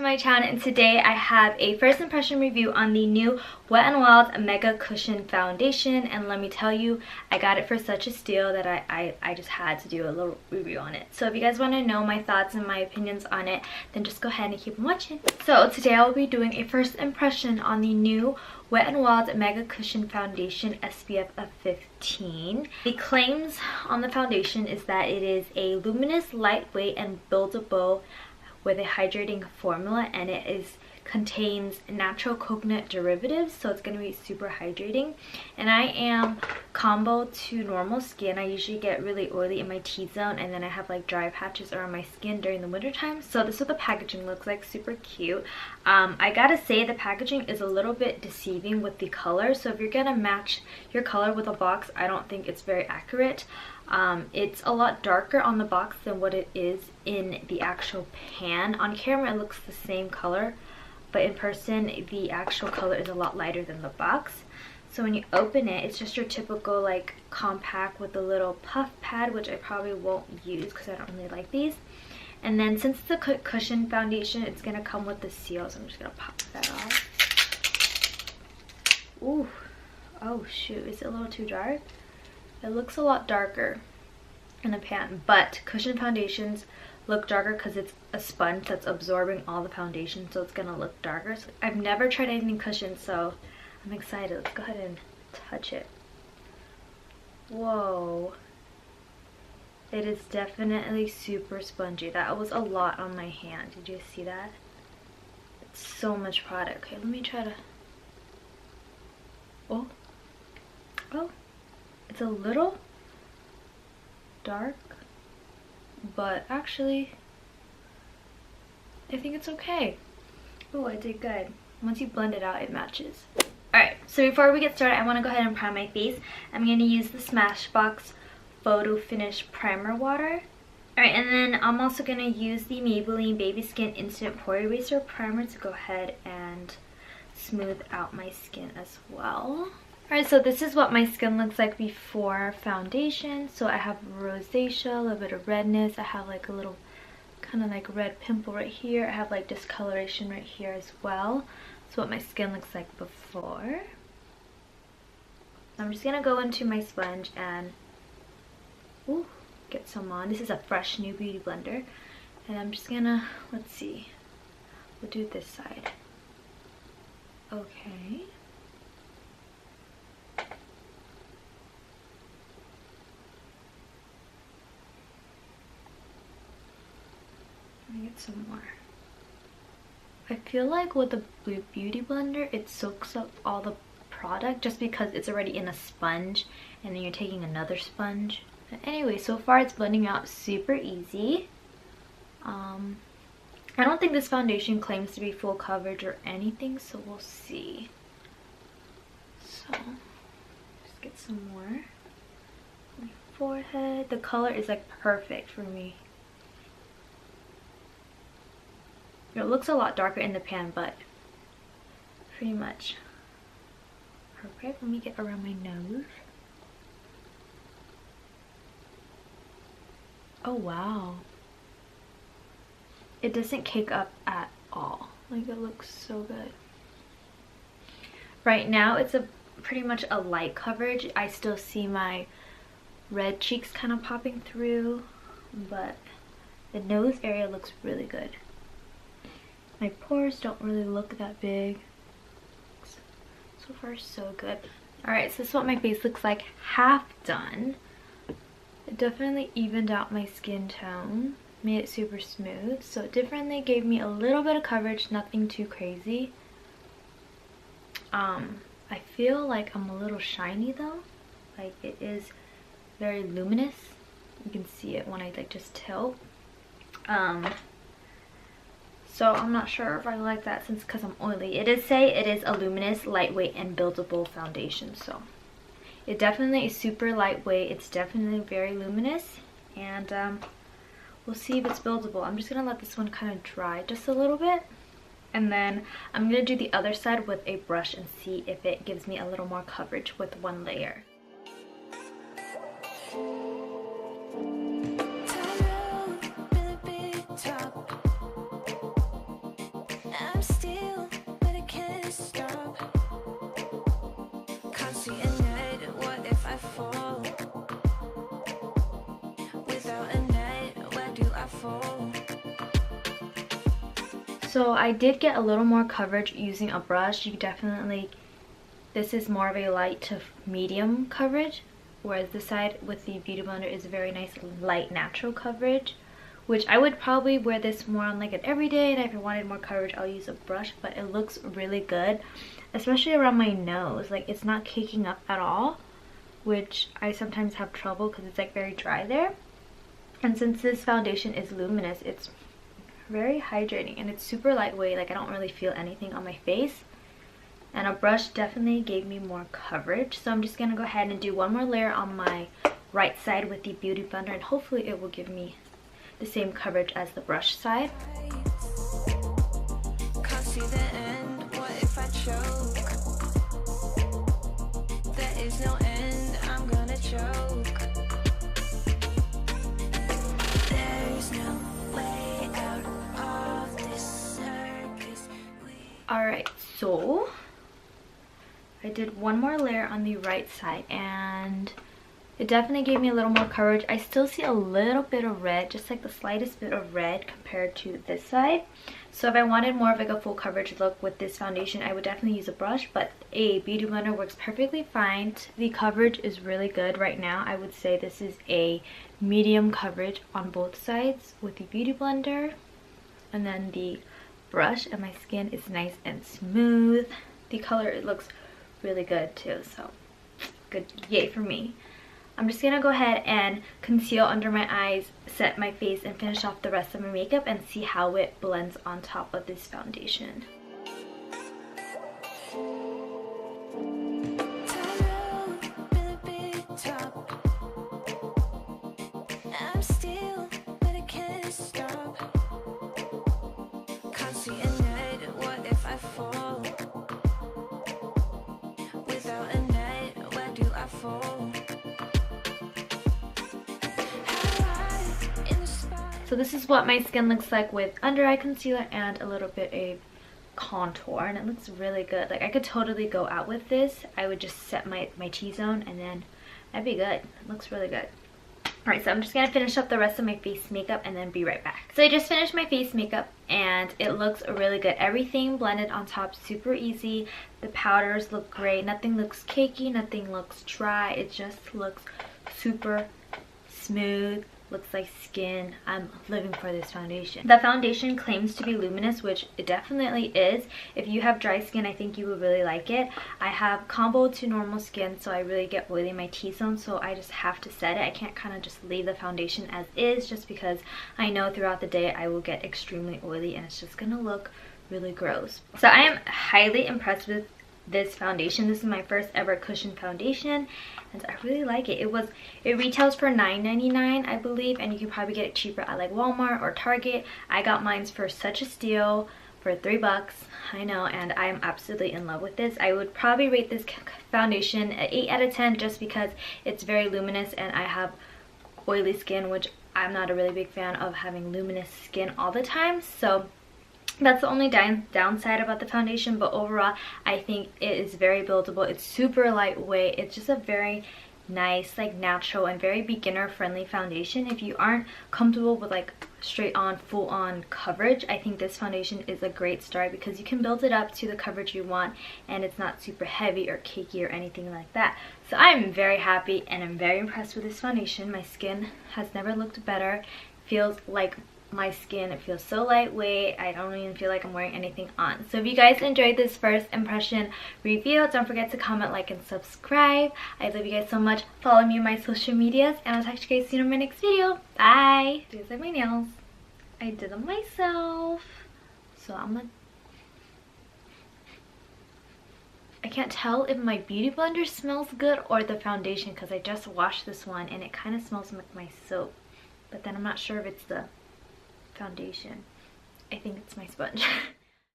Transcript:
my channel, and today I have a first impression review on the new Wet n Wild Mega Cushion Foundation. And let me tell you, I got it for such a steal that I just had to do a little review on it. So if you guys want to know my thoughts and my opinions on it, then just go ahead and keep watching. So today I will be doing a first impression on the new Wet n Wild Mega Cushion Foundation SPF of 15. The claims on the foundation is that it is a luminous, lightweight, and buildable with a hydrating formula, and it contains natural coconut derivatives, so it's going to be super hydrating. And I am combo to normal skin. I usually get really oily in my T-zone, and then I have like dry patches around my skin during the winter time. So this is what the packaging looks like, super cute. I gotta say the packaging is a little bit deceiving with the color, so if you're gonna match your color with a box, I don't think it's very accurate. It's a lot darker on the box than what it is in the actual pan. On camera it looks the same color, but in person the actual color is a lot lighter than the box. So when you open it, it's just your typical like compact with a little puff pad, which I probably won't use because I don't really like these. And then since it's a cushion foundation, it's gonna come with the seal, so I'm just gonna pop that off. Ooh, oh shoot, is it a little too dark? It looks a lot darker in the pan, but cushion foundations look darker because it's a sponge that's absorbing all the foundation, so it's gonna look darker. So I've never tried anything cushion, so I'm excited. Let's go ahead and touch it. Whoa. It is definitely super spongy. That was a lot on my hand. Did you see that? It's so much product. Okay, let me try to... Oh. It's a little dark, but actually I think it's okay. Oh, I did good. Once you blend it out, it matches. Alright, so before we get started, I want to go ahead and prime my face. I'm going to use the Smashbox Photo Finish Primer Water. Alright, and then I'm also going to use the Maybelline Baby Skin Instant Pore Eraser Primer to go ahead and smooth out my skin as well. Alright, so this is what my skin looks like before foundation. So I have rosacea, a little bit of redness. I have like a little kind of like red pimple right here. I have like discoloration right here as well. So what my skin looks like before. I'm just going to go into my sponge and get some on. This is a fresh new beauty blender. And I'm just going to, let's see. We'll do this side. Okay. Let me get some more. I feel like with the Blue Beauty Blender, it soaks up all the product just because it's already in a sponge and then you're taking another sponge. But anyway, so far it's blending out super easy. I don't think this foundation claims to be full coverage or anything, so we'll see. So, just get some more on my forehead. The color is like perfect for me. It looks a lot darker in the pan, but pretty much perfect. Let me get around my nose. Oh wow. It doesn't cake up at all. Like, it looks so good. Right now it's pretty much a light coverage. I still see my red cheeks kind of popping through, but the nose area looks really good. My pores don't really look that big. So far, so good. Alright, so this is what my face looks like half done. It definitely evened out my skin tone. Made it super smooth. So it definitely gave me a little bit of coverage, nothing too crazy. I feel like I'm a little shiny though. Like, it is very luminous. You can see it when I like just tilt. So I'm not sure if I like that since because I'm oily. It does say it is a luminous, lightweight, and buildable foundation. So it definitely is super lightweight. It's definitely very luminous. And we'll see if it's buildable. I'm just going to let this one kind of dry just a little bit. And then I'm going to do the other side with a brush and see if it gives me a little more coverage with one layer. So I did get a little more coverage using a brush. This is more of a light to medium coverage, whereas this side with the Beauty Blender is a very nice light natural coverage, which I would probably wear this more on like an everyday, and if I wanted more coverage I'll use a brush. But it looks really good, especially around my nose. Like, it's not caking up at all, which I sometimes have trouble because it's like very dry there. And since this foundation is luminous, it's very hydrating and it's super lightweight. Like, I don't really feel anything on my face, and a brush definitely gave me more coverage. So I'm just gonna go ahead and do one more layer on my right side with the Beauty Blender, and hopefully it will give me the same coverage as the brush side. Can't see the end, what if I choke? There is no end, I'm gonna choke. There's no way out of this circus. Alright, so I did one more layer on the right side, and it definitely gave me a little more coverage. I still see a little bit of red, just like the slightest bit of red compared to this side. So if I wanted more of like a full coverage look with this foundation, I would definitely use a brush, but a Beauty Blender works perfectly fine. The coverage is really good right now. I would say this is a medium coverage on both sides with the Beauty Blender, and then the brush, and my skin is nice and smooth. The color, it looks really good too, so good, yay for me. I'm just gonna go ahead and conceal under my eyes, set my face, and finish off the rest of my makeup and see how it blends on top of this foundation. So this is what my skin looks like with under eye concealer and a little bit of contour, and it looks really good. Like, I could totally go out with this. I would just set my T-zone and then I'd be good. It looks really good. Alright, so I'm just going to finish up the rest of my face makeup and then be right back. So I just finished my face makeup and it looks really good. Everything blended on top super easy. The powders look great. Nothing looks cakey. Nothing looks dry. It just looks super smooth. Looks like skin. I'm living for this foundation. The foundation claims to be luminous, which it definitely is. If you have dry skin, I think you would really like it. I have combo to normal skin, so I really get oily in my T-zone, so I just have to set it. I can't kind of just leave the foundation as is, just because I know throughout the day I will get extremely oily and it's just gonna look really gross. So I am highly impressed with this foundation. This is my first ever cushion foundation and I really like it. It retails for $9.99 I believe, and you can probably get it cheaper at like Walmart or Target. I got mine for such a steal for $3. I know, and I am absolutely in love with this. I would probably rate this foundation an 8 out of 10 just because it's very luminous and I have oily skin, which I'm not a really big fan of having luminous skin all the time. So that's the only downside about the foundation, but overall I think it is very buildable. It's super lightweight. It's just a very nice, like, natural and very beginner friendly foundation. If you aren't comfortable with like straight on full on coverage, I think this foundation is a great start because you can build it up to the coverage you want and it's not super heavy or cakey or anything like that. So I'm very happy and I'm very impressed with this foundation. My skin has never looked better. Feels like my skin, it feels so lightweight. I don't even feel like I'm wearing anything on. So if you guys enjoyed this first impression review, don't forget to comment, like, and subscribe. I love you guys so much. Follow me on my social medias and I'll talk to you guys soon in my next video. Bye. These are my nails. I did them myself, so I can't tell if my Beauty Blender smells good or the foundation because I just washed this one and it kind of smells like my soap, but then I'm not sure if it's the foundation. I think it's my sponge.